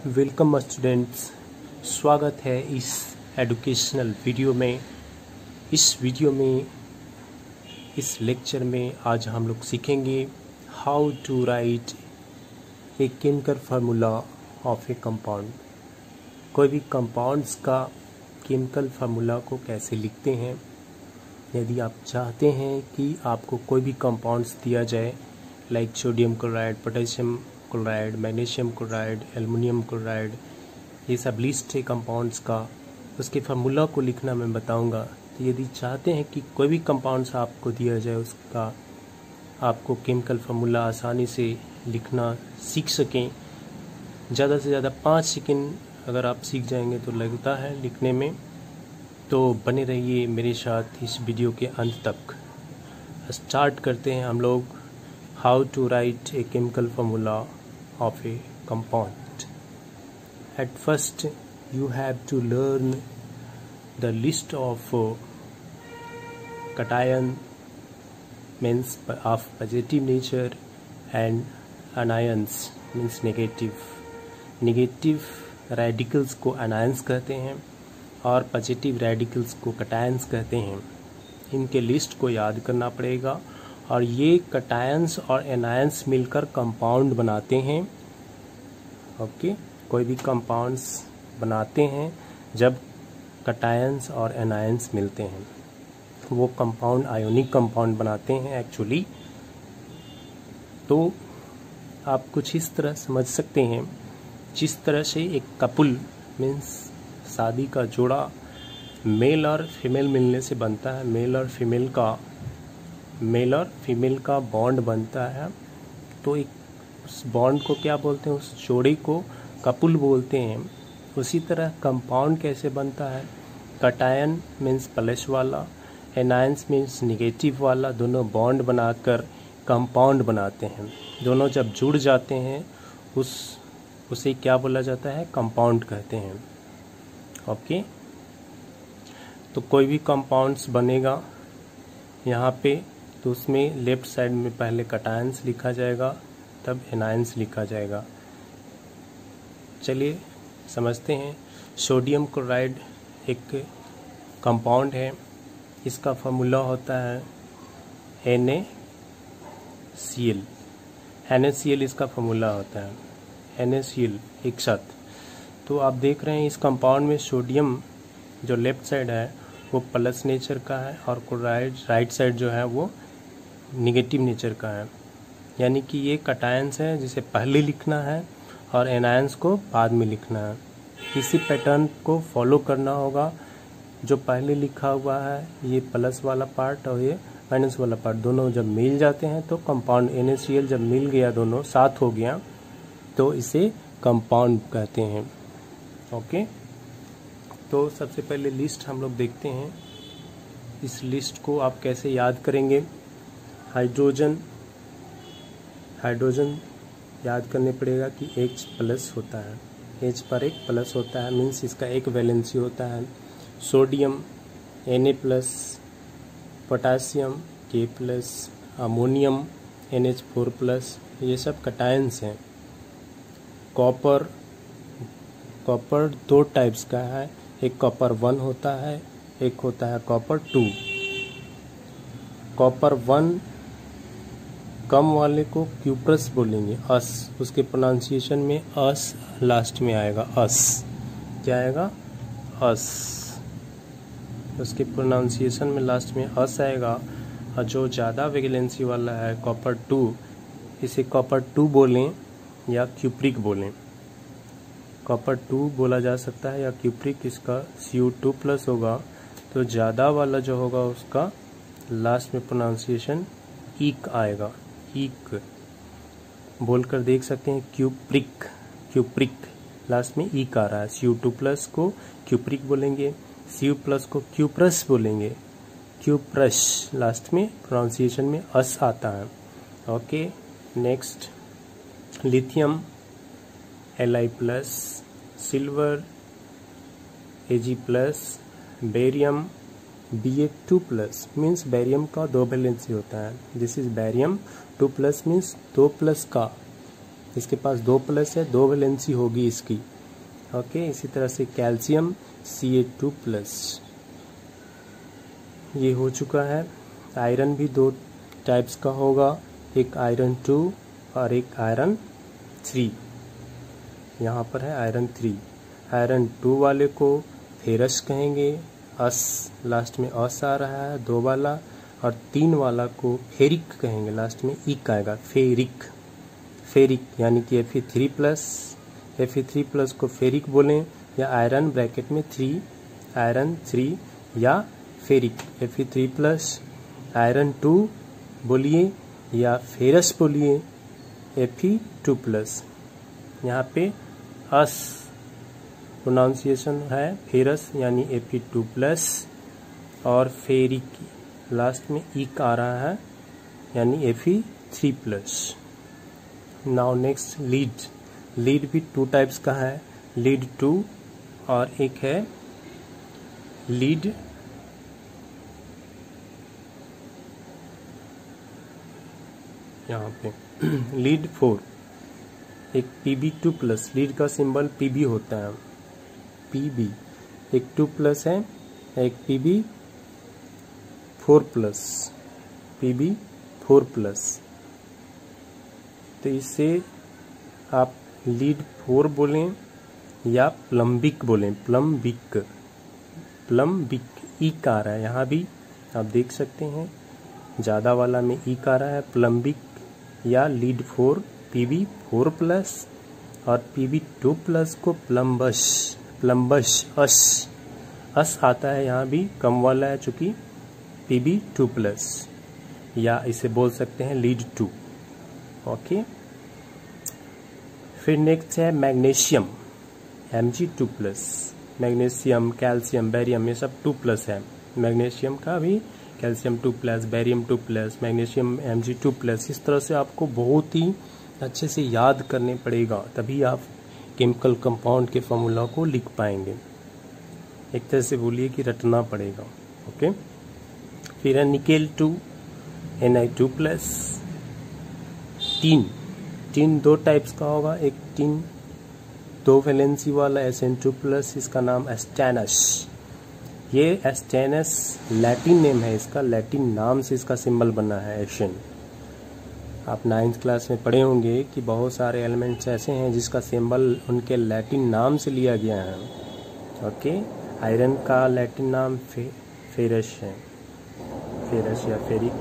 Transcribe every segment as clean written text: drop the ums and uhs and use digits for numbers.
Welcome students, स्वागत है इस एजुकेशनल वीडियो में। इस लेक्चर में आज हम लोग सीखेंगे how to write a chemical formula of a compound. कोई भी कंपाउंड्स का केमिकल फार्मूला को कैसे लिखते हैं। यदि आप चाहते हैं कि आपको कोई भी कंपाउंड्स दिया जाए like sodium chloride, potassium chloride, magnesium chloride, aluminium chloride, ये सब लिस्ट है कंपाउंड्स का, उसके फार्मूला को लिखना मैं बताऊंगा। तो यदि चाहते हैं कि कोई भी कंपाउंड्स आपको दिया जाए उसका आपको केमिकल फार्मूला आसानी से लिखना सीख सकें, ज़्यादा से ज़्यादा 5 सेकंड अगर आप सीख जाएंगे तो लगता है लिखने में। तो बने रहिए मेरे साथ इस वीडियो के अंत तक। स्टार्ट करते हैं हम लोग how to write a chemical formula of a compound. At first you have to learn the list of cation means of positive nature and anions means negative radicals को anions कहते हैं और पॉजिटिव रेडिकल्स को cations कहते हैं। इनके list को याद करना पड़ेगा और ये कैटायंस और एनायंस मिलकर कंपाउंड बनाते हैं। ओके, कोई भी कंपाउंड्स बनाते हैं जब कैटायंस और एनायंस मिलते हैं, वो कंपाउंड आयोनिक कंपाउंड बनाते हैं एक्चुअली। तो आप कुछ इस तरह समझ सकते हैं, जिस तरह से एक कपुल मीन्स शादी का जोड़ा मेल और फीमेल मिलने से बनता है, मेल और फीमेल का बॉन्ड बनता है। तो एक उस बॉन्ड को क्या बोलते हैं, उस जोड़ी को कपुल बोलते हैं। उसी तरह कंपाउंड कैसे बनता है, कैटायन मीन्स प्लस वाला, एनायंस मीन्स निगेटिव वाला, दोनों बॉन्ड बनाकर कंपाउंड बनाते हैं। दोनों जब जुड़ जाते हैं उसे क्या बोला जाता है, कंपाउंड कहते हैं। ओके, तो कोई भी कंपाउंड्स बनेगा यहाँ पे तो उसमें लेफ्ट साइड में पहले कैटायंस लिखा जाएगा तब एनायंस लिखा जाएगा। चलिए समझते हैं। सोडियम क्लोराइड एक कंपाउंड है, इसका फार्मूला होता है NaCl। NaCl इसका फार्मूला होता है, NaCl एक साथ। तो आप देख रहे हैं इस कंपाउंड में सोडियम जो लेफ्ट साइड है वो प्लस नेचर का है और क्लोराइड राइट साइड जो है वो निगेटिव नेचर का है। यानी कि ये कैटायंस है जिसे पहले लिखना है और एनायंस को बाद में लिखना है। इसी पैटर्न को फॉलो करना होगा। जो पहले लिखा हुआ है ये प्लस वाला पार्ट और ये माइनस वाला पार्ट दोनों जब मिल जाते हैं तो कंपाउंड NaCl जब मिल गया, दोनों साथ हो गया तो इसे कंपाउंड कहते हैं। ओके, तो सबसे पहले लिस्ट हम लोग देखते हैं। इस लिस्ट को आप कैसे याद करेंगे। हाइड्रोजन याद करने पड़ेगा कि H प्लस होता है, H पर एक प्लस होता है मीन्स इसका एक वैलेंसी होता है। Sodium Na plus, potassium K plus, ammonium NH4 plus, ये सब कैटायंस हैं। कॉपर 2 टाइप्स का है, एक कॉपर 1 होता है, एक होता है कॉपर 2। कॉपर 1 कम वाले को क्यूप्रस बोलेंगे, अस, उसके प्रोनाउंसिएशन में अस लास्ट में आएगा, अस क्या आएगा, अस, उसके प्रोनाउंसिएशन में लास्ट में अस आएगा। और जो ज़्यादा वैलेंसी वाला है कॉपर 2, इसे कॉपर 2 बोलें या क्यूप्रिक बोलें। कॉपर 2 बोला जा सकता है या क्यूप्रिक, इसका Cu2 प्लस होगा। तो ज़्यादा वाला जो होगा उसका लास्ट में प्रोनाउंसिएशन ईक आएगा, ईक बोलकर देख सकते हैं। क्यूप्रिक लास्ट में ईक आ रहा है। Cu2 प्लस को क्यूप्रिक बोलेंगे, Cu प्लस को क्यूप्रस बोलेंगे, क्यूप्रश लास्ट में प्रोनाउंसिएशन में अस आता है। Okay, next lithium Li plus, silver Ag plus, barium Ba2 plus means barium का 2 वैलेंसी होता है। This is barium 2 plus means 2 plus का, इसके पास 2 प्लस है, 2 वैलेंसी होगी इसकी। ओके, इसी तरह से कैल्शियम Ca2+, ये हो चुका है। आयरन भी 2 टाइप्स का होगा, एक आयरन 2 और एक आयरन 3। यहाँ पर है आयरन 3। आयरन 2 वाले को फेरस कहेंगे, अस लास्ट में अस आ रहा है 2 वाला, और 3 वाला को फेरिक कहेंगे, लास्ट में इक आएगा, फेरिक। फेरिक यानी कि Fe3+, Fe3+ को फेरिक बोलें, या आयरन ब्रैकेट में 3 आयरन 3 या फेरिक, Fe3+, आयरन 2 बोलिए या फेरस बोलिए Fe2+। यहाँ पे अस प्रोनाउंसिएशन है फेरस यानी Fe2+, और फेरिक लास्ट में इक आ रहा है यानी Fe3+। Now next lead. Lead भी 2 टाइप्स का है, लीड 2 और एक है लीड यहाँ पे लीड 4, एक Pb2+। लीड का सिंबल Pb होता है, Pb एक 2+ है, एक Pb4+, Pb4+। तो इससे आप लीड 4 बोलें या प्लम्बिक बोलें, प्लम्बिक, इक आ रहा है यहाँ भी आप देख सकते हैं, ज़्यादा वाला में इक आ रहा है, प्लम्बिक या लीड 4 Pb4+, और Pb2+ को प्लम्बस अस आता है, यहाँ भी कम वाला है चूंकि Pb2+, या इसे बोल सकते हैं लीड 2। ओके, फिर नेक्स्ट है magnesium, Mg2+। Magnesium, calcium, barium ये सब 2+ है। मैग्नीशियम का भी कैल्शियम 2+, बैरियम 2+, मैग्नीशियम Mg2+। इस तरह से आपको बहुत ही अच्छे से याद करने पड़ेगा, तभी आप केमिकल कंपाउंड के फॉर्मूला को लिख पाएंगे। एक तरह से बोलिए कि रटना पड़ेगा। ओके, फिर है निकेल 2, Ni2+। टीन 2 टाइप्स का होगा, एक टीन 2 वैलेंसी वाला Sn2+, इसका नाम एस्टेनस। ये एस्टेनस लैटिन नेम है इसका, लैटिन नाम से इसका सिंबल बना है Sn। आप 9th क्लास में पढ़े होंगे कि बहुत सारे एलिमेंट्स ऐसे हैं जिसका सिंबल उनके लैटिन नाम से लिया गया है। ओके, आयरन का लैटिन नाम फेरस है, फेरस या फेरिक।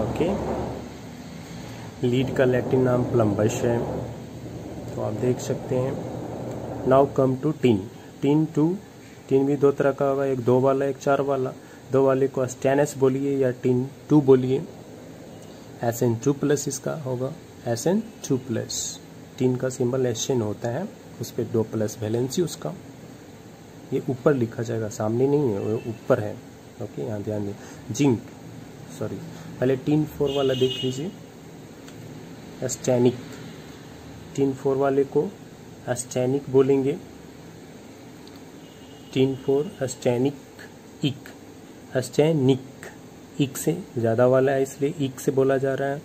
ओके, लीड का लैटिन नाम प्लम्बस है, तो आप देख सकते हैं। Now come to tin. Tin 2, tin भी 2 तरह का होगा, एक 2 वाला एक 4 वाला। 2 वाले को एस्टेनस बोलिए या टीन 2 बोलिए, Sn2+ इसका होगा, Sn2+। टीन का सिंबल Sn होता है, उस पर 2+ वैलेंसी उसका, ये ऊपर लिखा जाएगा, सामने नहीं है, वो ऊपर है। ओके, यहाँ ध्यान दें। जिंक, सॉरी, पहले टीन 4 वाला देख लीजिए, एस्टेनिक। टीन 4 वाले को एस्टेनिक बोलेंगे, टीन 4 एस्टेनिक, एस्टेनिक इक से ज़्यादा वाला है इसलिए इक से बोला जा रहा है,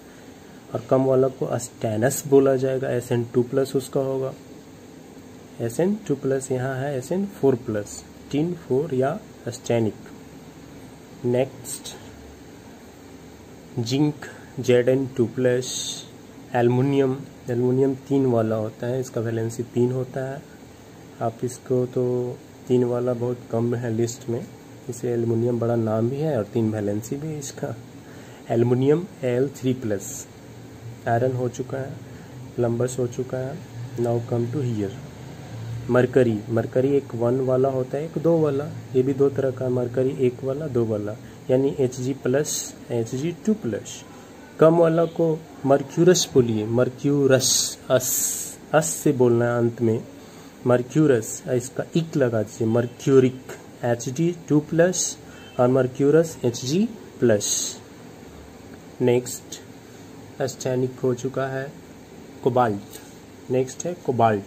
और कम वाला को एस्टेनस बोला जाएगा, Sn2+ उसका होगा। Sn2+ यहाँ है Sn4+, टीन 4 या एस्टेनिक। Next zinc, Zn2+। Aluminium, aluminium 3 वाला होता है, इसका वैलेंसी 3 होता है। आप इसको तो 3 वाला बहुत कम है लिस्ट में, इसे एल्युमिनियम बड़ा नाम भी है और 3 वैलेंसी भी है इसका। Aluminium Al3+। आयरन हो चुका है, प्लम्बस हो चुका है। Now come to here. Mercury, mercury एक 1 वाला होता है, एक 2 वाला, ये भी 2 तरह का। मरकरी 1 वाला 2 वाला, यानी Hg+, Hg2+। कम वाला को मर्क्यूरस बोलिए, मर्क्यूरस, अस से बोलना है अंत में, मर्क्यूरस, इसका इक लगा दीजिए, मर्क्यूरिक, Hg2+, और मर्क्यूरस Hg+। नेक्स्ट एस्टेनिक हो चुका है, कोबाल्ट। नेक्स्ट है कोबाल्ट।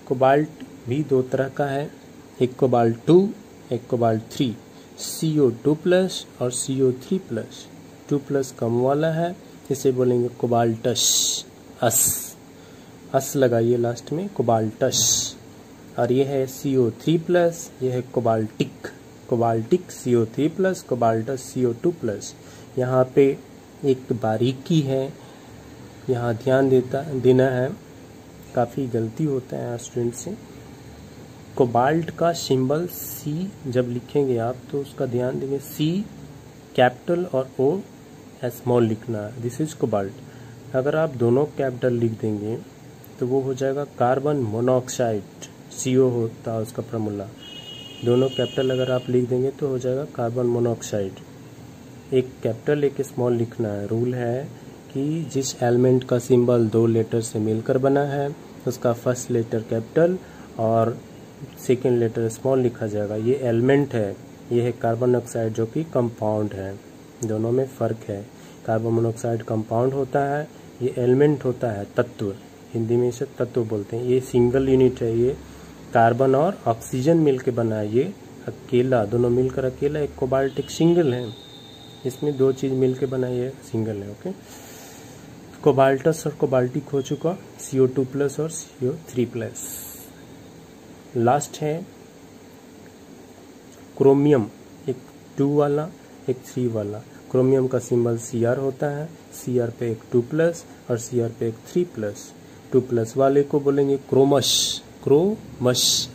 कोबाल्ट भी 2 तरह का है, एक कोबाल्ट 2, एक कोबाल्ट 3। CO2+ और CO3+। 2+ कम वाला है, इसे बोलेंगे कोबाल्टस, अस। अस लगाइए लास्ट में, कोबाल्टस। और ये है CO3+, ये है कोबाल्टिक, कोबाल्टिक CO3+, कोबाल्टस CO2+। यहाँ पे एक बारीकी है, यहाँ ध्यान देना है, काफ़ी गलती होता है स्टूडेंट से। कोबाल्ट का सिंबल C जब लिखेंगे आप तो उसका ध्यान देंगे, C कैपिटल और O स्मॉल लिखना है, दिस इज कोबाल्ट। अगर आप दोनों कैपिटल लिख देंगे तो वो हो जाएगा कार्बन मोनोऑक्साइड, CO होता है उसका फॉर्मूला। दोनों कैपिटल अगर आप लिख देंगे तो हो जाएगा कार्बन मोनोऑक्साइड। एक कैपिटल एक स्मॉल लिखना है। रूल है कि जिस एलिमेंट का सिंबल 2 लेटर से मिलकर बना है उसका फर्स्ट लेटर कैपिटल और सेकेंड लेटर स्मॉल लिखा जाएगा। ये एलिमेंट है, ये है कार्बन डाइऑक्साइड जो कि कंपाउंड है, दोनों में फ़र्क है। कार्बन मोनोऑक्साइड कंपाउंड होता है, ये एलिमेंट होता है, तत्व, हिंदी में इसे तत्व बोलते हैं। ये सिंगल यूनिट है, ये कार्बन और ऑक्सीजन मिलकर बना है, ये अकेला, दोनों मिलकर अकेला। एक कोबाल्ट एक सिंगल है, इसमें 2 चीज़ मिलकर बना, ये सिंगल है। ओके, कोबाल्टस और कोबाल्टिक हो चुका, CO2+ और CO3+। लास्ट है क्रोमियम, एक 2 वाला एक 3 वाला। क्रोमियम का सिंबल Cr होता है, Cr पे एक 2+ और Cr पे एक 3+। 2+ वाले को बोलेंगे क्रोमस, क्रोमस,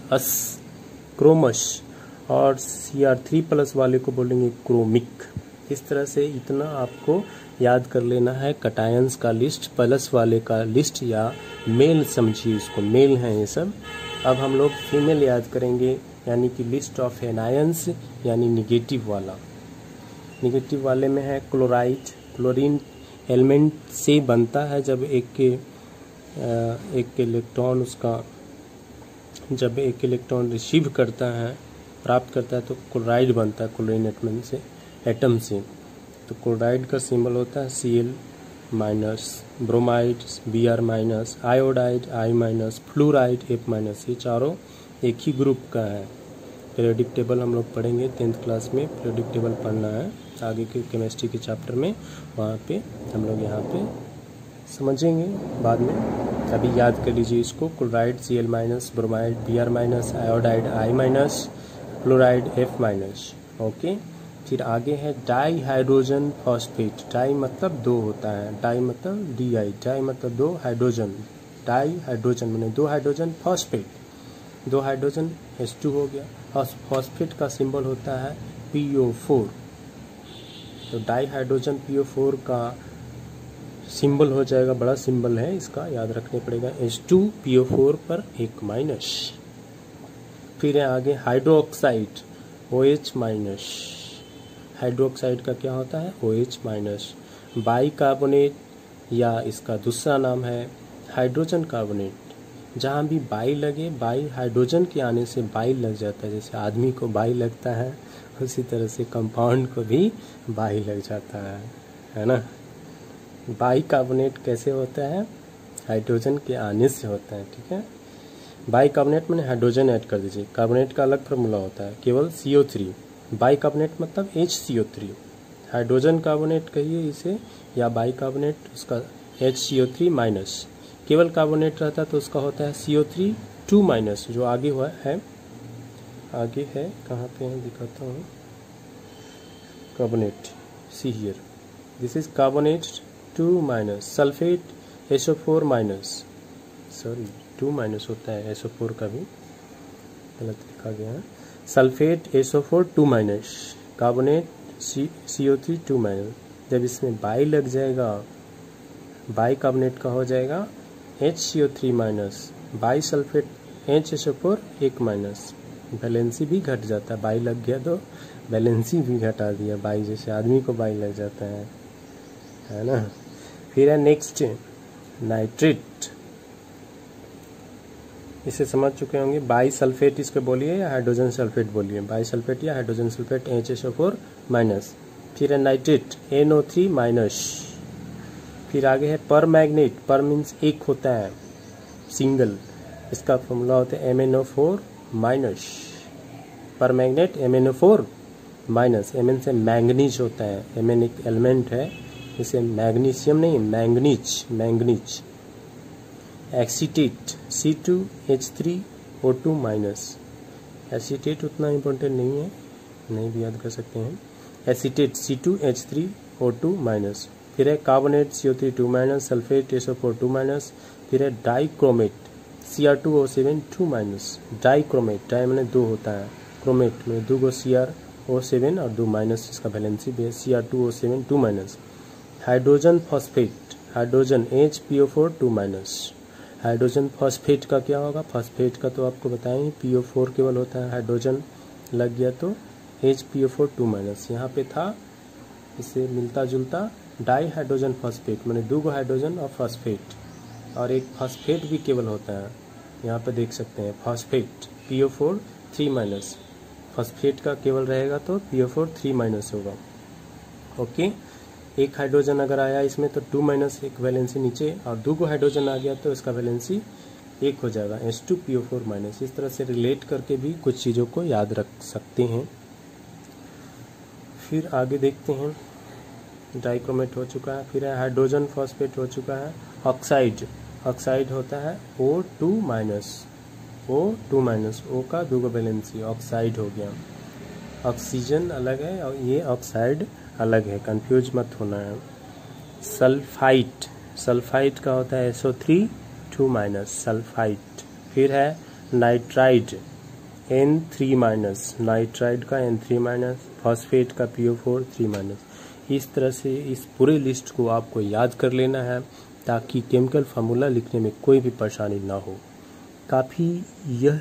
क्रोमस। और Cr3+ वाले को बोलेंगे क्रोमिक। इस तरह से इतना आपको याद कर लेना है कटायंस का लिस्ट, प्लस वाले का लिस्ट, या मेल समझिए इसको, मेल हैं ये सब। अब हम लोग फीमेल याद करेंगे, यानी कि लिस्ट ऑफ एनायंस, यानी निगेटिव वाला। निगेटिव वाले में है क्लोराइड। क्लोरीन एलिमेंट से बनता है, जब एक इलेक्ट्रॉन उसका, जब एक इलेक्ट्रॉन रिसीव करता है, प्राप्त करता है, तो क्लोराइड बनता है क्लोरीन एटम से। तो क्लोराइड का सिंबल होता है Cl-, bromide Br-, iodide I-, fluoride F-। ये चारों एक ही ग्रुप का है। पीरियोडिक टेबल हम लोग पढ़ेंगे 10th क्लास में, पीरियोडिक टेबल पढ़ना है आगे के केमिस्ट्री के चैप्टर में, वहाँ पे हम लोग यहाँ पे समझेंगे बाद में। अभी याद कर लीजिए इसको, chloride Cl-, bromide Br-, iodide I-, fluoride F-। Okay, फिर आगे है डाई हाइड्रोजन फॉस्फेट। डाई मतलब 2 होता है, डाई मतलब Di, डाई मतलब 2, हाइड्रोजन, डाई हाइड्रोजन मैंने 2 हाइड्रोजन, फॉस्फेट 2 हाइड्रोजन H2 हो गया। और फॉस्फेट का सिंबल होता है PO4। तो डाई हाइड्रोजन PO4 का सिंबल हो जाएगा, बड़ा सिंबल है इसका, याद रखने पड़ेगा, H2PO4 पर 1-। फिर है आगे हाइड्रोक्साइड OH-। हाइड्रोक्साइड का क्या होता है OH-। बाइकार्बोनेट, या इसका दूसरा नाम है हाइड्रोजन कार्बोनेट। जहाँ भी बाई लगे, बाई हाइड्रोजन के आने से बाई लग जाता है, जैसे आदमी को बाई लगता है उसी तरह से कंपाउंड को भी बाई लग जाता है ना। बाइकार्बोनेट कैसे होता है, हाइड्रोजन के आने से होता है, ठीक है। बाइकार्बोनेट मैंने हाइड्रोजन ऐड कर दीजिए, कार्बोनेट का अलग फार्मूला होता है, केवल CO3। बाइकार्बोनेट मतलब HCO3, हाइड्रोजन कार्बोनेट कहिए इसे, या बाइकार्बोनेट उसका HCO3-। केवल कार्बोनेट रहता तो उसका होता है CO3 2-, जो आगे हुआ है, आगे है, कहाँ पे है दिखाता हूँ, carbonate, see here, this is carbonate 2-। Sulphate SO4-, sorry 2- होता है, SO4 का भी गलत लिखा गया है। Sulphate SO4 2-, carbonate CO3 2-। जब इसमें बाई लग जाएगा, बाई कार्बोनेट का हो जाएगा HCO3-। By sulphate HSO4 1-। Valency भी घट जाता है, बाई लग गया तो वैलेंसी भी घटा दिया, बाई जैसे आदमी को बाई लग जाता है ना। फिर है नेक्स्ट नाइट्रेट, इसे समझ चुके होंगे। बाई सल्फेट इसको बोलिए या हाइड्रोजन सल्फेट बोलिए, बाई सल्फेट या हाइड्रोजन सल्फेट HSO4-। फिर है नाइट्रेट NO3-। फिर आगे है पर मैग्नेट, पर मीन्स एक होता है सिंगल, इसका फॉर्मूला होता है MnO4-। पर मैग्नेट MnO4-। Mn से मैंगनीज होता है, Mn एक एलिमेंट है, इसे मैग्नीशियम नहीं manganese, manganese acetate C2H3O2 minus, acetate उतना इम्पोर्टेंट नहीं है, नहीं भी याद कर सकते हैं। एसीटेट C2H3O2 माइनस, फिर है carbonate CO3 2 minus, sulphate SO4 2 minus, फिर है dichromate Cr2O7 2 minus, dichromate, die मैंने दो होता है, क्रोमेट में दो गो CrO7 और 2 माइनस इसका valency base Cr2O7 2 minus. Hydrogen phosphate, hydrogen HPO4 2 minus, hydrogen phosphate का क्या होगा, फॉस्फेट का तो आपको बताएं PO4 केवल होता है, हाइड्रोजन लग गया तो HPO4 2 माइनस। यहाँ पे था इससे मिलता जुलता डाई हाइड्रोजन फॉस्फेट, मैंने दो गो हाइड्रोजन और फॉस्फेट, और एक फॉस्फेट भी केवल होता है, यहाँ पे देख सकते हैं फॉस्फेट PO4 3 माइनस, फॉस्फेट का केवल रहेगा तो PO4 3 माइनस होगा। ओके, एक हाइड्रोजन अगर आया इसमें तो 2 माइनस एक वैलेंसी नीचे, और दो गो हाइड्रोजन आ गया तो इसका वैलेंसी 1 हो जाएगा H2PO4 माइनस। इस तरह से रिलेट करके भी कुछ चीज़ों को याद रख सकते हैं। फिर आगे देखते हैं, डाइक्रोमेट हो चुका है, फिर है हाइड्रोजन फॉस्फेट हो चुका है। ऑक्साइड, ऑक्साइड होता है O2 minus, O2 minus, O का दो गो वैलेंसी, ऑक्साइड हो गया। ऑक्सीजन अलग है और ये ऑक्साइड अलग है, कंफ्यूज मत होना है। सल्फाइट, सल्फाइट का होता है SO3 2 माइनस, सल्फाइट। फिर है नाइट्राइड N3 माइनस, नाइट्राइड का N3 माइनस, फॉस्फेट का PO4 3 माइनस। इस तरह से इस पूरे लिस्ट को आपको याद कर लेना है ताकि केमिकल फार्मूला लिखने में कोई भी परेशानी ना हो। काफ़ी यह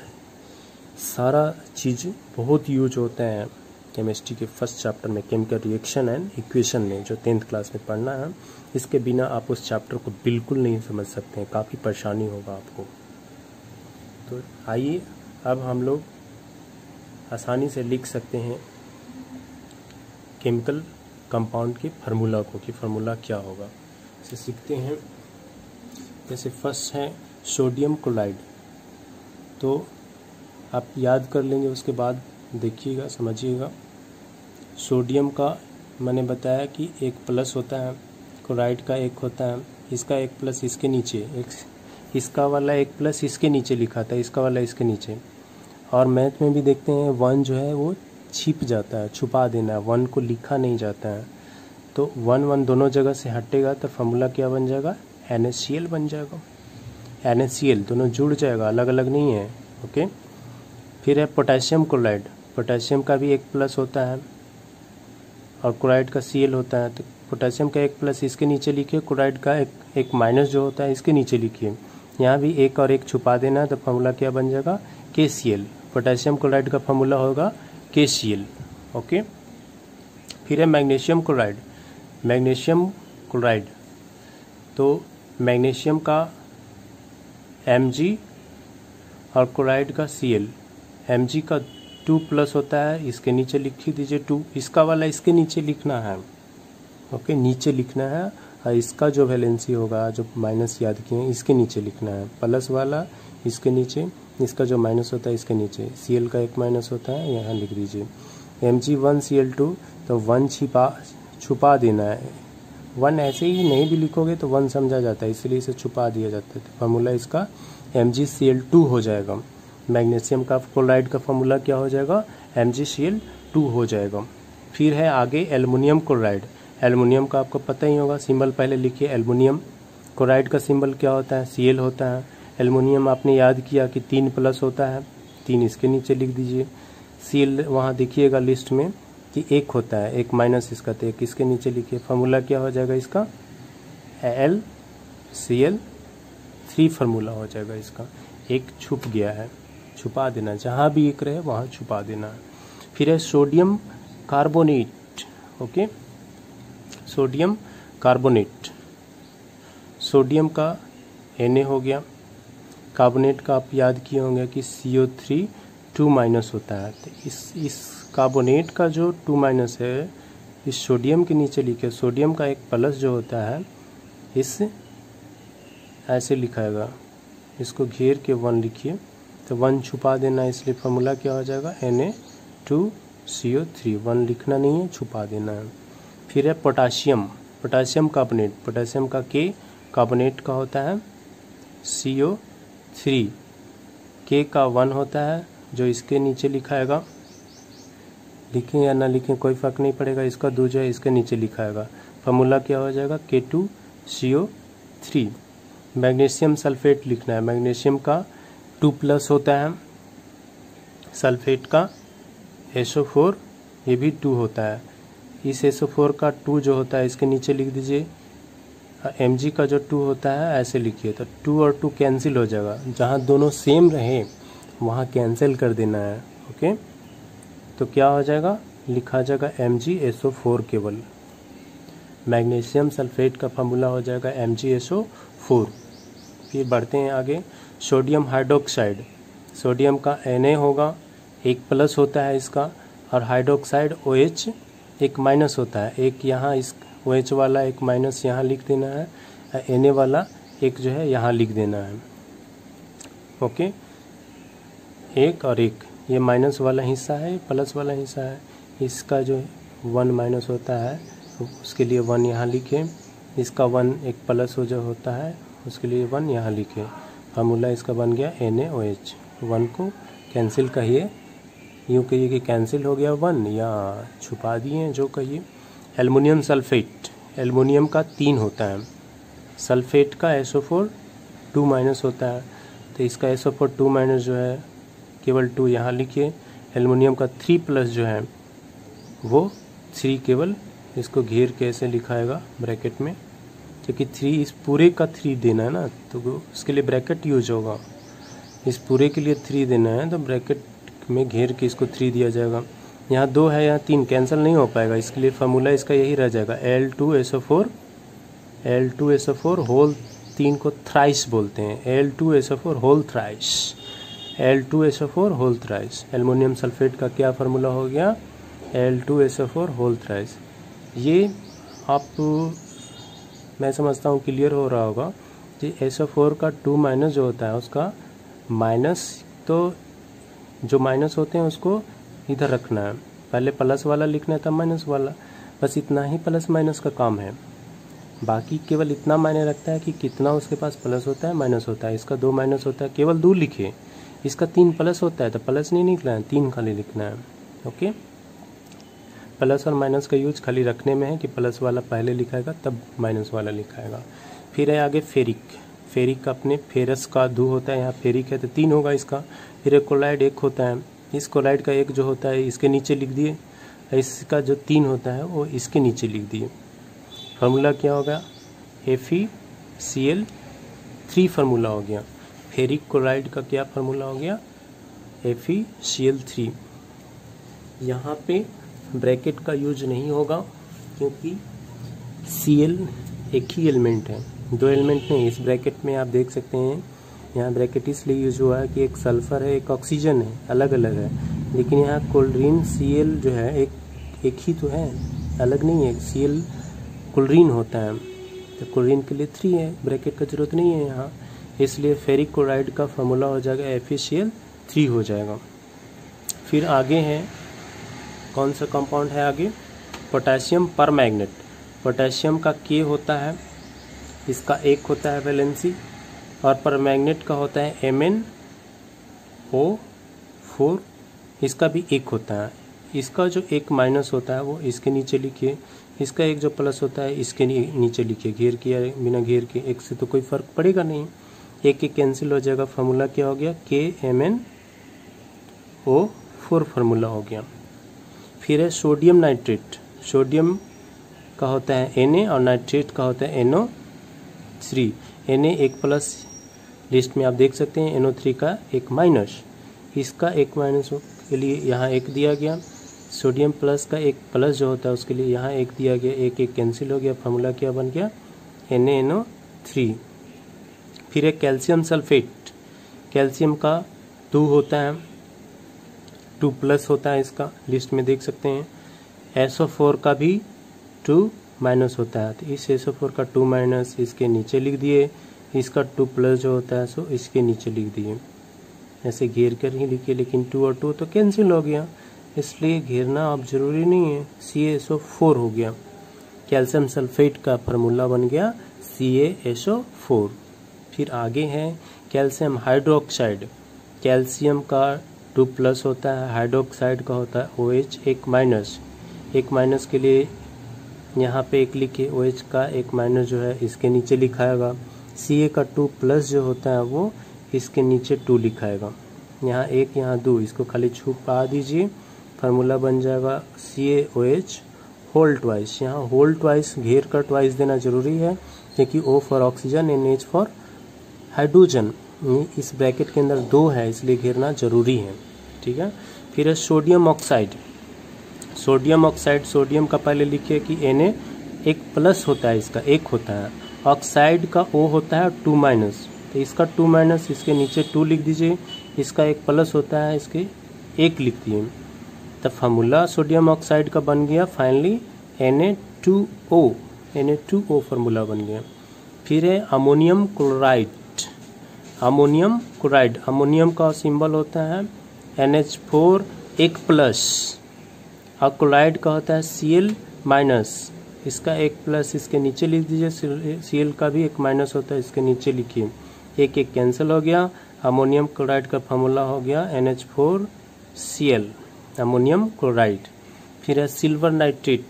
सारा चीज़ बहुत यूज होते हैं केमिस्ट्री के फर्स्ट चैप्टर में, केमिकल रिएक्शन एंड इक्वेशन में, जो 10th क्लास में पढ़ना है। इसके बिना आप उस चैप्टर को बिल्कुल नहीं समझ सकते हैं, काफ़ी परेशानी होगा आपको। तो आइए अब हम लोग आसानी से लिख सकते हैं केमिकल कंपाउंड के फार्मूला को, कि फार्मूला क्या होगा, इसे सीखते हैं। जैसे फर्स्ट है सोडियम क्लोराइड, तो आप याद कर लेंगे, उसके बाद देखिएगा समझिएगा। सोडियम का मैंने बताया कि एक प्लस होता है, क्लोराइड का एक होता है, इसका एक प्लस इसके नीचे, एक इसका वाला एक प्लस इसके नीचे लिखा था, इसका वाला इसके नीचे। और मैथ में भी देखते हैं 1 जो है वो छिप जाता है, छुपा देना है, 1 को लिखा नहीं जाता है। तो 1 दोनों जगह से हटेगा तो फार्मूला क्या बन जाएगा, NaCl बन जाएगा। NaCl दोनों जुड़ जाएगा, अलग अलग नहीं है। ओके, फिर है पोटेशियम क्लोराइड, पोटेशियम का भी एक प्लस होता है और क्लोराइड का Cl होता है। तो पोटेशियम का एक प्लस इसके नीचे लिखिए, क्लोराइड का एक माइनस जो होता है इसके नीचे लिखिए। यहाँ भी एक और एक छुपा देना है, तो फार्मूला क्या बन जाएगा, KCl। पोटेशियम क्लोराइड का फार्मूला होगा KCl। ओके, फिर है मैग्नीशियम क्लोराइड, मैग्नीशियम क्लोराइड, तो मैग्नीशियम का Mg और क्लोराइड का Cl। Mg का 2 प्लस होता है, इसके नीचे लिख दीजिए 2, इसका वाला इसके नीचे लिखना है। ओके, नीचे लिखना है, और इसका जो वैलेंसी होगा, जो माइनस याद किए हैं, इसके नीचे लिखना है। प्लस वाला इसके नीचे, इसका जो माइनस होता है इसके नीचे। Cl का एक माइनस होता है, यहाँ लिख दीजिए। Mg1Cl2, तो 1 छुपा देना है। 1 ऐसे ही नहीं भी लिखोगे तो 1 समझा जाता है, इसलिए इसे छुपा दिया जाता है। तो फार्मूला इसका MgCl2 हो जाएगा। मैग्नीशियम का क्लोराइड का फार्मूला क्या हो जाएगा, MgCl2 हो जाएगा। फिर है आगे एल्युमिनियम क्लोराइड, एल्युमिनियम का आपको पता ही होगा, सिंबल पहले लिखिए एल्युमिनियम। क्लोराइड का सिंबल क्या होता है, Cl होता है। एल्युमिनियम आपने याद किया कि 3 प्लस होता है, 3 इसके नीचे लिख दीजिए। Cl वहाँ देखिएगा लिस्ट में कि 1 होता है, एक माइनस इसका, तो 1 इसके नीचे लिखिए। फार्मूला क्या हो जाएगा इसका, LCl3 फार्मूला हो जाएगा इसका। एक छुप गया है, छुपा देना, जहाँ भी एक रहे वहाँ छुपा देना है। फिर है sodium carbonate. Okay, sodium carbonate, sodium का Na हो गया, कार्बोनेट का आप याद किए होंगे कि CO3 2 माइनस होता है। तो इस कार्बोनेट का जो 2 माइनस है इस सोडियम के नीचे लिखे। सोडियम का एक प्लस जो होता है इस ऐसे लिखाएगा, इसको घेर के 1 लिखिए, तो 1 छुपा देना, इसलिए फार्मूला क्या हो जाएगा, Na2CO3। 1 लिखना नहीं है, छुपा देना है। फिर है पोटाशियम, पोटाशियम कार्बोनेट, पोटाशियम का K कार्बोनेट का होता है CO3। K का 1 होता है जो इसके नीचे लिखाएगा, लिखें या ना लिखें कोई फ़र्क नहीं पड़ेगा, इसका 2 जो है इसके नीचे लिखाएगा। फार्मूला क्या हो जाएगा, K2CO3। मैग्नीशियम सल्फेट लिखना है, मैग्नीशियम का 2+ होता है, सल्फेट का SO4 ये भी 2 होता है। इस SO4 का 2 जो होता है इसके नीचे लिख दीजिए, Mg का जो 2 होता है ऐसे लिखिए, तो 2 और 2 कैंसिल हो जाएगा, जहाँ दोनों सेम रहे वहाँ कैंसिल कर देना है। ओके, तो क्या हो जाएगा, लिखा जाएगा MgSO4 केवल। मैग्नीशियम सल्फेट का फार्मूला हो जाएगा MgSO4। फिर बढ़ते हैं आगे, सोडियम हाइड्रोक्साइड। सोडियम का Na होगा, 1+ होता है इसका, और हाइड्रोक्साइड OH 1- होता है। एक यहाँ इस OH वाला 1- यहाँ लिख देना है, Na वाला 1 जो है यहाँ लिख देना है। ओके, 1 और 1, ये माइनस वाला हिस्सा है, प्लस वाला हिस्सा है। इसका जो 1- होता है उसके लिए 1 यहाँ लिखें, इसका 1 1+ हो जो होता है उसके लिए 1 यहाँ लिखें। फार्मूला इसका बन गया NaOH। 1 को कैंसिल कहिए, यूँ कहिए कि कैंसिल हो गया 1, या छुपा दिए जो कहिए। एल्युमिनियम सल्फेट, एल्युमिनियम का 3 होता है, सल्फेट का SO4 2- होता है, तो इसका SO4 2- जो है केवल 2 यहाँ लिखिए। एल्युमिनियम का 3+ जो है वो 3 केवल, इसको घेर के ऐसे लिखाएगा ब्रैकेट में, क्योंकि 3 इस पूरे का 3 देना है ना, तो उसके लिए ब्रैकेट यूज होगा। इस पूरे के लिए 3 देना है तो ब्रैकेट में घेर के इसको 3 दिया जाएगा। यहाँ 2 है, यहाँ 3 कैंसिल नहीं हो पाएगा, इसके लिए फार्मूला इसका यही रह जाएगा L2SO4। L2SO4 होल 3 को थ्राइस बोलते हैं, L2SO4 whole thrice, L2SO4 whole thrice. Aluminium sulphate का क्या फार्मूला हो गया, L2SO4 होल थ्राइस। ये आप, मैं समझता हूँ क्लियर हो रहा होगा कि SO4 का 2- जो होता है उसका माइनस, तो जो माइनस होते हैं उसको इधर रखना है, पहले प्लस वाला लिखना है तब माइनस वाला, बस इतना ही प्लस माइनस का काम है। बाकी केवल इतना मायने रखता है कि कितना उसके पास प्लस होता है माइनस होता है। इसका 2- होता है, केवल 2 लिखे। इसका 3+ होता है तो प्लस नहीं लिखना है, 3 खाली लिखना है। ओके, प्लस और माइनस का यूज खाली रखने में है कि प्लस वाला पहले लिखाएगा तब माइनस वाला लिखाएगा। फिर है आगे फेरिक। फेरिक अपने फेरस का 2 होता है, यहाँ फेरिक है तो 3 होगा इसका। फिर एक कोलाइड 1 होता है, इस कोलाइड का 1 जो होता है इसके नीचे लिख दिए, इसका जो 3 होता है वो इसके नीचे लिख दिए। फार्मूला क्या होगा, FeCl3 फार्मूला हो गया। फेरिक क्लोराइड का क्या फार्मूला हो गया, FeCl3। यहाँ पे ब्रैकेट का यूज नहीं होगा क्योंकि Cl एक ही एलिमेंट है, 2 एलिमेंट नहीं। इस ब्रैकेट में आप देख सकते हैं, यहाँ ब्रैकेट इसलिए यूज हुआ है कि एक सल्फर है, एक ऑक्सीजन है, अलग अलग है, लेकिन यहाँ क्लोरीन Cl जो है एक ही तो है, अलग नहीं है। Cl क्लोरीन होता है, तो क्लोरीन के लिए 3 है, ब्रैकेट का जरूरत नहीं है यहाँ, इसलिए फेरिक क्लोराइड का फार्मूला हो जाएगा FeCl3 हो जाएगा। फिर आगे है, कौन सा कंपाउंड है आगे, पोटेशियम परमैग्नेट। पोटेशियम का K होता है, इसका 1 होता है वैलेंसी, और परमैग्नेट का होता है MnO4, इसका भी 1 होता है। इसका जो 1- होता है वो इसके नीचे लिखिए, इसका 1 जो प्लस होता है इसके नीचे लिखिए, घेर किया बिना घेर के, 1 से तो कोई फर्क पड़ेगा नहीं, 1 कैंसिल हो जाएगा। फार्मूला क्या हो गया, KMnO4 फार्मूला हो गया। फिर है सोडियम नाइट्रेट। सोडियम का होता है Na और नाइट्रेट का होता है NO3। Na 1+ लिस्ट में आप देख सकते हैं, NO3 का 1-, इसका 1- के लिए यहाँ 1 दिया गया। सोडियम प्लस का 1+ जो होता है उसके लिए यहाँ 1 दिया गया, 1 कैंसिल हो गया। फार्मूला क्या बन गया, NaNO3। फिर है कैल्शियम सल्फेट। कैल्शियम का 2 होता है, 2+ होता है, इसका लिस्ट में देख सकते हैं। SO4 का भी 2- होता है, तो इस SO4 का 2- इसके नीचे लिख दिए, इसका 2+ जो होता है सो इसके नीचे लिख दिए, ऐसे घेर कर ही लिखिए, लेकिन 2 और 2 तो कैंसिल हो गया, इसलिए घेरना अब जरूरी नहीं है, CaSO4 हो गया। कैल्शियम सल्फेट का फार्मूला बन गया CaSO4। फिर आगे है कैल्शियम हाइड्रोक्साइड। कैल्शियम का 2+ होता है, हाइड्रोक्साइड का होता है OH एक माइनस के लिए यहाँ पे एक लिखे, OH का एक माइनस जो है इसके नीचे लिखाएगा। Ca का 2+ जो होता है वो इसके नीचे 2 लिखाएगा। यहाँ 1 यहाँ 2, इसको खाली छुपा दीजिए, फार्मूला बन जाएगा CaOH होल ट्वाइस। यहाँ होल ट्वाइस घेर कर ट्वाइस देना जरूरी है, क्योंकि O for oxygen NH for hydrogen, इस ब्रैकेट के अंदर 2 है इसलिए घेरना जरूरी है। ठीक है। फिर है sodium oxide. Sodium oxide, sodium का पहले लिखिए कि Na एक प्लस होता है, इसका 1 होता है। ऑक्साइड का O होता है 2-, तो इसका 2- इसके नीचे 2 लिख दीजिए। इसका एक प्लस होता है, इसके 1 लिख दिए। तब फार्मूला सोडियम ऑक्साइड का बन गया फाइनली Na2O फार्मूला बन गया। फिर है ammonium chloride. Ammonium chloride, ammonium का सिंबल होता है NH4 1+, और क्लोराइड का होता है Cl-, इसका 1+ इसके नीचे लिख दीजिए। Cl का भी 1- होता है, इसके नीचे लिखिए। 1 कैंसिल हो गया। अमोनियम क्लोराइड का फार्मूला हो गया NH4Cl, अमोनियम क्लोराइड। फिर है सिल्वर नाइट्रेट।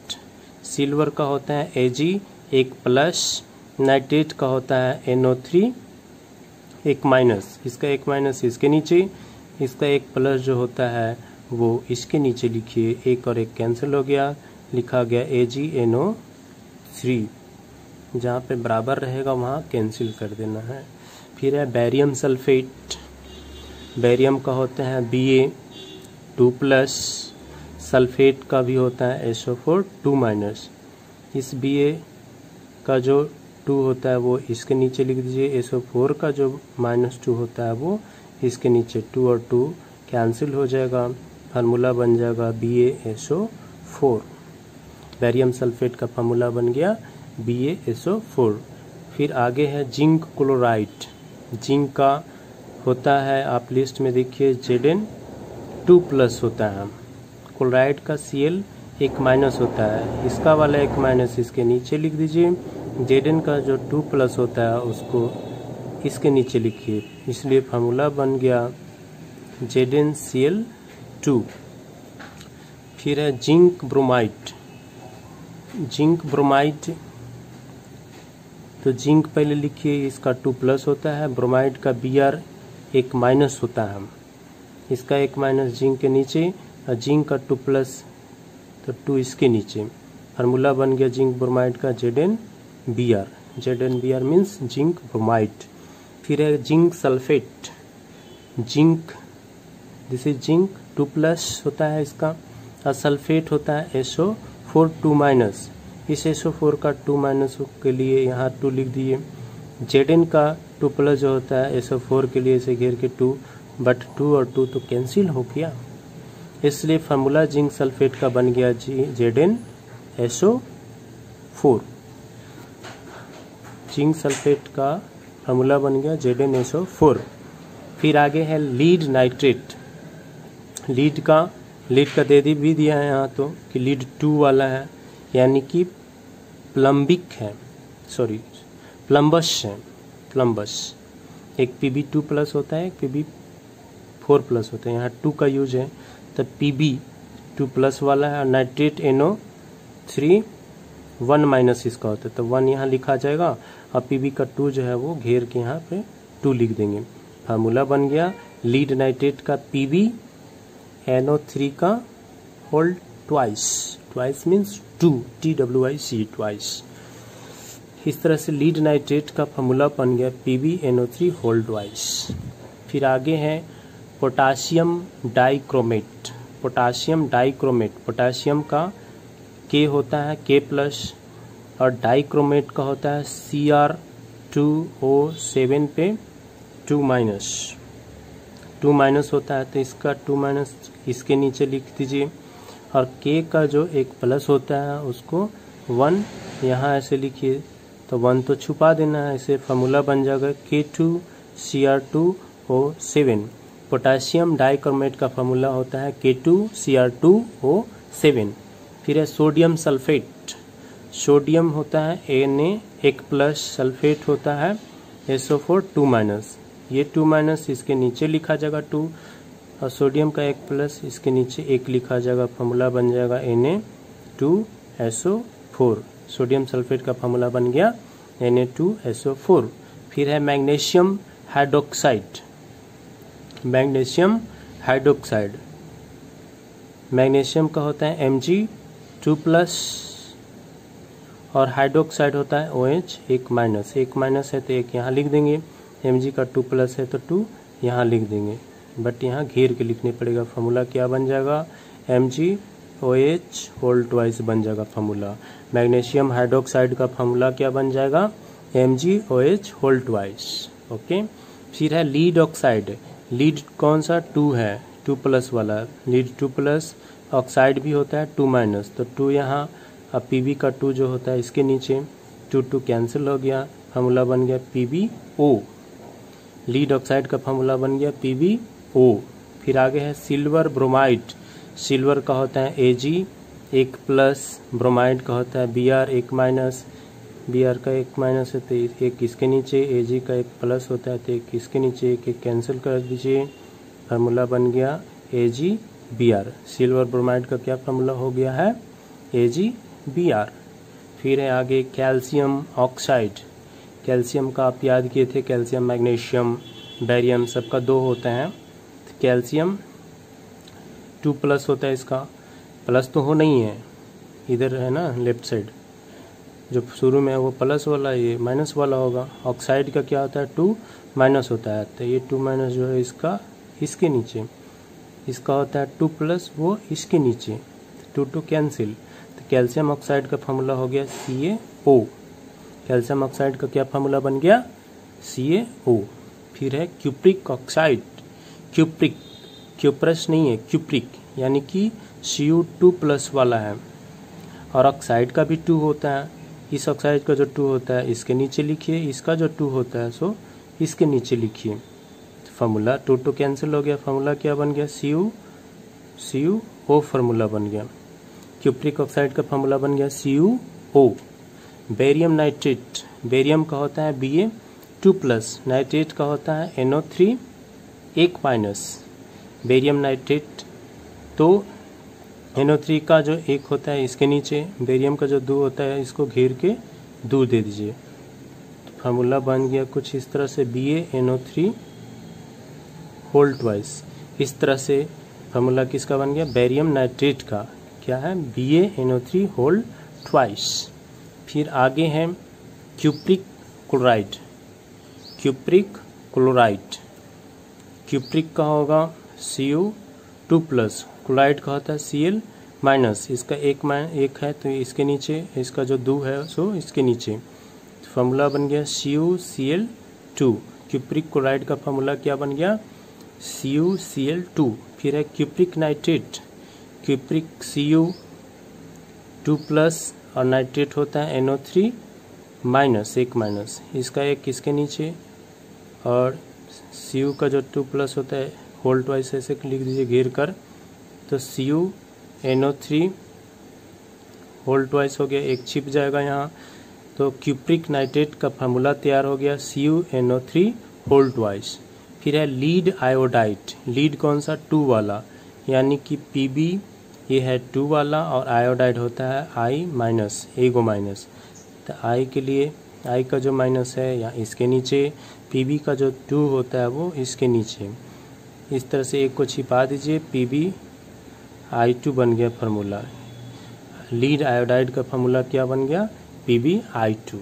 सिल्वर का होता है Ag 1+, नाइट्रेट का होता है NO3 1-, इसका 1- इसके नीचे, इसका 1+ जो होता है वो इसके नीचे लिखिए। 1 और 1 कैंसिल हो गया, लिखा गया AgNO3, जहाँ पे बराबर रहेगा वहाँ कैंसिल कर देना है। फिर है बैरियम सल्फेट। बैरियम का होता है Ba 2+, सल्फेट का भी होता है SO4 2-। इस Ba का जो 2 होता है वो इसके नीचे लिख दीजिए। SO4 का जो -2 होता है वो इसके नीचे, 2 और 2 कैंसिल हो जाएगा, फार्मूला बन जाएगा BaSO4। बैरियम सल्फेट का फार्मूला बन गया BaSO4। फिर आगे है जिंक क्लोराइड। जिंक का होता है, आप लिस्ट में देखिए, Zn 2+ होता है। क्लोराइड का Cl 1- होता है, इसका वाला 1- इसके नीचे लिख दीजिए। Zn का जो 2+ होता है उसको इसके नीचे लिखिए, इसलिए फार्मूला बन गया ZnCl2। फिर है जिंक ब्रोमाइड। जिंक ब्रोमाइड, तो जिंक पहले लिखिए, इसका 2+ होता है। ब्रोमाइड का Br 1- होता है, इसका 1- जिंक के नीचे, और जिंक का 2+, तो 2 इसके नीचे। फार्मूला बन गया जिंक ब्रोमाइड का ZnBr। ZnBr means zinc bromide. फिर है zinc sulphate. Zinc, this is zinc 2+ होता है इसका, और सल्फेट होता है SO4 2-। इस SO4 का 2- के लिए यहाँ 2 लिख दिए। Zn का 2+ जो होता है SO4 के लिए इसे घेर के 2, बट 2 और 2 तो कैंसिल हो गया, इसलिए फार्मूला जिंक सल्फेट का बन गया ZnSO4। जिंक सल्फेट का फार्मूला बन गया ZnSO4। फिर आगे है लीड नाइट्रेट। लीड का दे भी दिया है यहाँ तो कि लीड 2 वाला है, यानी कि प्लम्बिक है, सॉरी प्लम्बस है। प्लम्बस एक Pb2+ होता है, एक Pb4+ होता है, यहाँ 2 का यूज है, तो Pb2+ वाला है। और नाइट्रेट NO3 1- इसका होता है, तो 1 यहाँ लिखा जाएगा, और Pb का 2 जो है वो घेर के यहाँ पे 2 लिख देंगे। फार्मूला बन गया लीड नाइट्रेट का Pb NO3 का whole twice. Twice means 2, TWIC twice. इस तरह से लीड नाइट्रेट का फार्मूला बन गया PbNO3 होल ट्वाइस। फिर आगे है potassium dichromate. Potassium dichromate, potassium का K होता है K+, और डाइक्रोमेट का होता है Cr2O7 पे 2- होता है, तो इसका 2- इसके नीचे लिख दीजिए। और K का जो 1+ होता है उसको 1 यहाँ ऐसे लिखिए, तो 1 तो छुपा देना है, इसे फार्मूला बन जाएगा K2Cr2O7। पोटासियम डाइक्रोमेट का फार्मूला होता है K2Cr2O7। फिर है सोडियम सल्फेट। सोडियम होता है Na 1+, सल्फेट होता है SO4 2 माइनस, ये 2 माइनस इसके नीचे लिखा जाएगा 2, और सोडियम का 1 प्लस इसके नीचे 1 लिखा जाएगा, फार्मूला बन जाएगा Na2SO4। सोडियम सल्फेट का फार्मूला बन गया Na2SO4। फिर है magnesium hydroxide. Magnesium hydroxide, magnesium का होता है Mg2+, और हाइड्रोक्साइड होता है OH 1 माइनस। 1 माइनस है तो 1 यहाँ लिख देंगे, Mg का 2+ है तो 2 यहाँ लिख देंगे, बट यहाँ घेर के लिखने पड़ेगा। फार्मूला क्या बन जाएगा, MgOH होल ट्वाइस बन जाएगा फार्मूला। मैग्नीशियम हाइड्रोक्साइड का फार्मूला क्या बन जाएगा, MgOH होल ट्वाइस। ओके। फिर है लीड ऑक्साइड। लीड कौन सा, 2 है, 2+ वाला लीड 2+, ऑक्साइड भी होता है 2 माइनस, तो 2 यहाँ, अब Pb का 2 जो होता है इसके नीचे 2 कैंसिल हो गया, फार्मूला बन गया PbO। लीड ऑक्साइड का फार्मूला बन गया PbO। फिर आगे है सिल्वर ब्रोमाइड। सिल्वर का होता है Ag 1+, ब्रोमाइड का होता है Br 1 माइनस। Br का 1 माइनस है तो 1 इसके नीचे, Ag का 1 प्लस होता है तो 1 इसके नीचे, 1 कैंसिल कर दीजिए, फार्मूला बन गया AgBr। सिल्वर ब्रोमाइड का क्या फार्मूला हो गया है, AgBr। फिर है आगे कैल्शियम ऑक्साइड। कैल्शियम का आप याद किए थे, कैल्शियम मैग्नीशियम बैरियम सबका 2 होते हैं, तो कैल्शियम 2+ होता है, इसका प्लस तो हो नहीं है, इधर है ना लेफ्ट साइड जो शुरू में है वो प्लस वाला, ये माइनस वाला होगा। ऑक्साइड का क्या होता है, 2 माइनस होता है, तो ये 2 माइनस जो है इसका इसके नीचे, इसका होता है 2+, वो इसके नीचे, 2 कैंसिल, तो कैल्शियम ऑक्साइड का फार्मूला हो गया CaO। कैल्शियम ऑक्साइड का क्या फार्मूला बन गया, CaO। फिर है क्यूप्रिक ऑक्साइड। क्यूप्रिक, क्यूप्रस नहीं है, क्यूप्रिक यानी कि Cu2+ वाला है, और ऑक्साइड का भी 2 होता है। इस ऑक्साइड का जो 2 होता है इसके नीचे लिखिए, इसका जो 2 होता है सो इसके नीचे लिखिए, फार्मूला 2 कैंसिल हो गया, फार्मूला क्या बन गया, CuO फार्मूला बन गया। क्यूप्रिक ऑक्साइड का फार्मूला बन गया CuO। बेरियम नाइट्रेट, बेरियम का होता है Ba2+, नाइट्रेट का होता है NO3 1 माइनस। बेरियम नाइट्रेट, तो NO3 का जो 1 होता है इसके नीचे, बेरियम का जो 2 होता है इसको घेर के 2 दे दीजिए, तो फार्मूला बन गया कुछ इस तरह से BaNO3 होल ट्वाइस। इस तरह से फार्मूला किसका बन गया, बेरियम नाइट्रेट का क्या है, BaNO3 होल ट्वाइस। फिर आगे है cupric chloride. Cupric chloride, cupric का होगा Cu2+, क्लोराइड का होता है Cl-, इसका 1 है तो इसके नीचे, इसका जो 2 है सो इसके नीचे, फार्मूला बन गया CuCl2। क्यूप्रिक क्लोराइड का फार्मूला क्या बन गया, CuCl2। फिर है क्यूप्रिक नाइट्रेट। क्यूप्रिक Cu2+, और नाइट्रेट होता है NO3 1 माइनस, इसका 1 इसके नीचे, और Cu का जो 2+ होता है होल ट्वाइस ऐसे लिख दीजिए घेर कर, तो CuNO3 होल ट्वाइस हो गया, 1 छिप जाएगा यहाँ, तो क्यूप्रिक नाइट्रेट का फार्मूला तैयार हो गया CuNO3 होल ट्वाइस। फिर है लीड आयोडाइड। लीड कौन सा, 2 वाला, यानी कि Pb ये है 2 वाला, और आयोडाइड होता है I-, एगो माइनस, तो I के लिए I का जो माइनस है या इसके नीचे, Pb का जो 2 होता है वो इसके नीचे, इस तरह से 1 को छिपा दीजिए, PbI2 बन गया फार्मूला। लीड आयोडाइड का फार्मूला क्या बन गया, PbI2।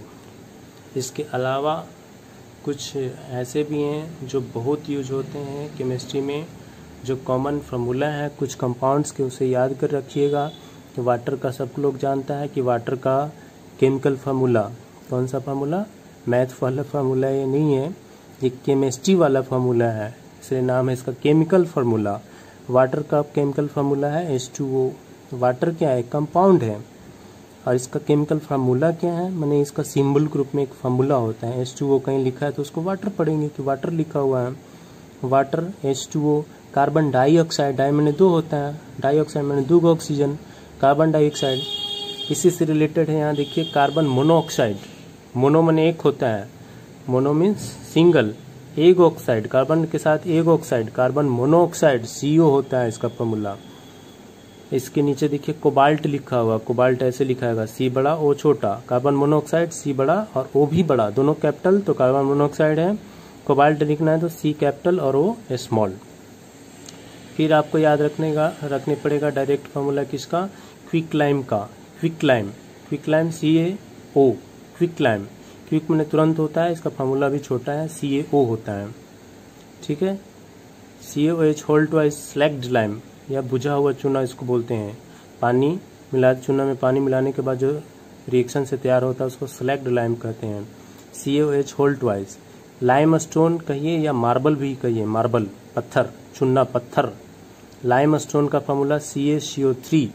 इसके अलावा कुछ ऐसे भी हैं जो बहुत यूज होते हैं केमिस्ट्री में, जो कॉमन फार्मूला है कुछ कंपाउंड्स के, उसे याद कर रखिएगा। कि वाटर का सब लोग जानता है कि वाटर का केमिकल फार्मूला कौन सा फार्मूला, मैथ वाला फार्मूला ये नहीं है, ये केमिस्ट्री वाला फार्मूला है, इसलिए नाम है इसका केमिकल फार्मूला। वाटर का केमिकल फार्मूला है H2O। वाटर क्या है, कंपाउंड है, और इसका केमिकल फार्मूला क्या है, मैंने इसका सिंबल ग्रुप में एक फार्मूला होता है, H2O कहीं लिखा है तो उसको वाटर पढ़ेंगे कि वाटर लिखा हुआ है, water H2O। Carbon dioxide, die मैंने 2 होता है, डाइऑक्साइड मैंने 2 ऑक्सीजन, कार्बन डाइऑक्साइड। इसी से रिलेटेड है यहाँ देखिए कार्बन मोनोऑक्साइड, मोनो मैंने 1 होता है, mono means single, egg oxide carbon के साथ egg oxide carbon monoxide CO होता है इसका फॉर्मूला। इसके नीचे देखिए कोबाल्ट लिखा हुआ, कोबाल्ट ऐसे लिखा है C बड़ा O छोटा, कार्बन मोनोऑक्साइड C बड़ा और O भी बड़ा, दोनों कैपिटल, तो कार्बन मोनोऑक्साइड है। कोबाल्ट लिखना है तो C कैपिटल और O स्मॉल। फिर आपको याद रखने पड़ेगा डायरेक्ट फॉर्मूला किसका, क्विकलाइम का। क्विकलाइम CaO, क्विकलाइम, क्विक मैंने तुरंत होता है, इसका फॉर्मूला भी छोटा है, CaO होता है, ठीक है। CaOH whole twice slaked lime या बुझा हुआ चूना इसको बोलते हैं। पानी मिला, चूना में पानी मिलाने के बाद जो रिएक्शन से तैयार होता है उसको स्लैग्ड लाइम कहते हैं। CaOH whole twice. Limestone कहिए या मार्बल भी कहिए, मार्बल पत्थर, चूना पत्थर। लाइम स्टोन का फॉर्मूला CaCO3।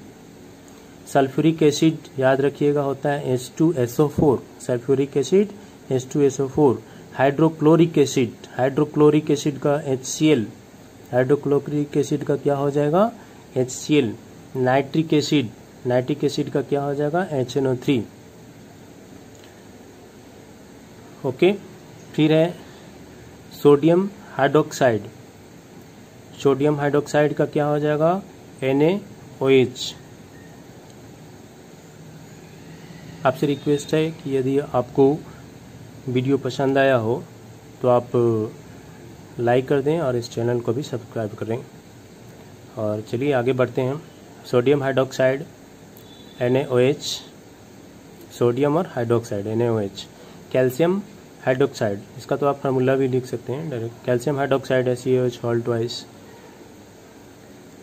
सल्फ्यूरिक एसिड याद रखिएगा होता है H2SO4, sulphuric acid H2SO4। Hydrochloric acid का HCl, हाइड्रोक्लोरिक एसिड का क्या हो जाएगा HCl। नाइट्रिक एसिड का क्या हो जाएगा HNO3। ओके, फिर है सोडियम हाइड्रोक्साइड का क्या हो जाएगा NaOH। आपसे रिक्वेस्ट है कि यदि आपको वीडियो पसंद आया हो तो आप लाइक कर दें और इस चैनल को भी सब्सक्राइब करें। और चलिए आगे बढ़ते हैं। सोडियम हाइड्रोक्साइड NaOH, सोडियम और हाइड्रोक्साइड NaOH। कैल्शियम हाइड्रोक्साइड, इसका तो आप फार्मूला भी लिख सकते हैं direct, calcium hydroxide CaOH whole twice.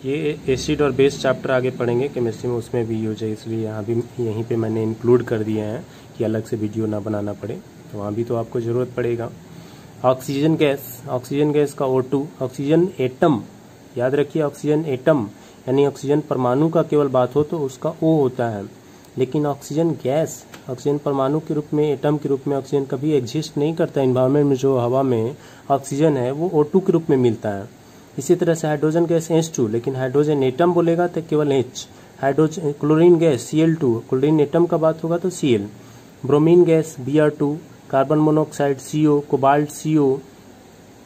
ये एसिड और बेस चैप्टर आगे पढ़ेंगे केमिस्ट्री में, उसमें भी यूज है, इसलिए यहीं पे मैंने इंक्लूड कर दिया है कि अलग से वीडियो ना बनाना पड़े, तो वहाँ भी तो आपको ज़रूरत पड़ेगा। ऑक्सीजन गैस का O2। ऑक्सीजन एटम याद रखिए, ऑक्सीजन एटम यानी ऑक्सीजन परमाणु का केवल बात हो तो उसका O होता है, लेकिन ऑक्सीजन गैस, ऑक्सीजन परमाणु के रूप में, एटम के रूप में ऑक्सीजन कभी एग्जिस्ट नहीं करता। इन्वायरमेंट में जो हवा में ऑक्सीजन है वो O2 के रूप में मिलता है। इसी तरह से हाइड्रोजन गैस H2, लेकिन हाइड्रोजन एटम बोलेगा तो केवल H। Hydrogen chlorine gas Cl2, chlorine atom का बात होगा तो Cl। Bromine gas Br2, carbon monoxide CO, cobalt CO।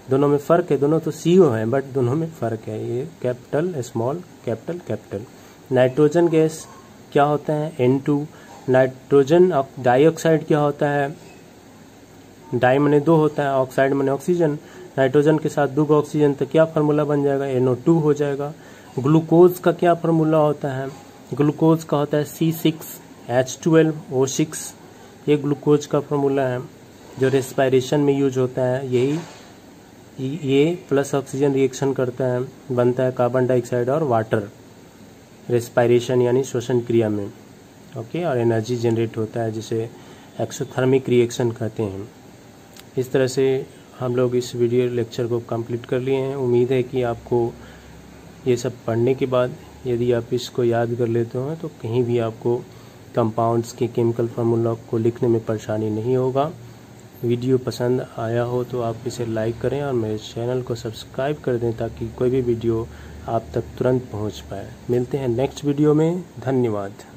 दोनों में फर्क है, दोनों तो CO है बट दोनों में फर्क है, ये capital small capital. Nitrogen gas क्या होता है N2। नाइट्रोजन डाइऑक्साइड क्या होता है, डाई मैंने 2 होता है, ऑक्साइड मैंने ऑक्सीजन। नाइट्रोजन के साथ 2 ऑक्सीजन तो क्या फार्मूला बन जाएगा NO2 हो जाएगा। ग्लूकोज का क्या फार्मूला होता है, ग्लूकोज का होता है C6H12O6। ये ग्लूकोज का फार्मूला है जो रेस्पिरेशन में यूज होता है। ये प्लस ऑक्सीजन रिएक्शन करता है, बनता है कार्बन डाइऑक्साइड और वाटर, रेस्पिरेशन यानी श्वसन क्रिया में। ओके, और एनर्जी जनरेट होता है जिसे एक्सोथर्मिक रिएक्शन कहते हैं। इस तरह से हम लोग इस वीडियो लेक्चर को कंप्लीट कर लिए हैं। उम्मीद है कि आपको ये सब पढ़ने के बाद यदि आप इसको याद कर लेते हो तो कहीं भी आपको कंपाउंड्स के केमिकल फार्मूला को लिखने में परेशानी नहीं होगा। वीडियो पसंद आया हो तो आप इसे लाइक करें और मेरे चैनल को सब्सक्राइब कर दें ताकि कोई भी वीडियो आप तक तुरंत पहुंच पाए। मिलते हैं नेक्स्ट वीडियो में, धन्यवाद।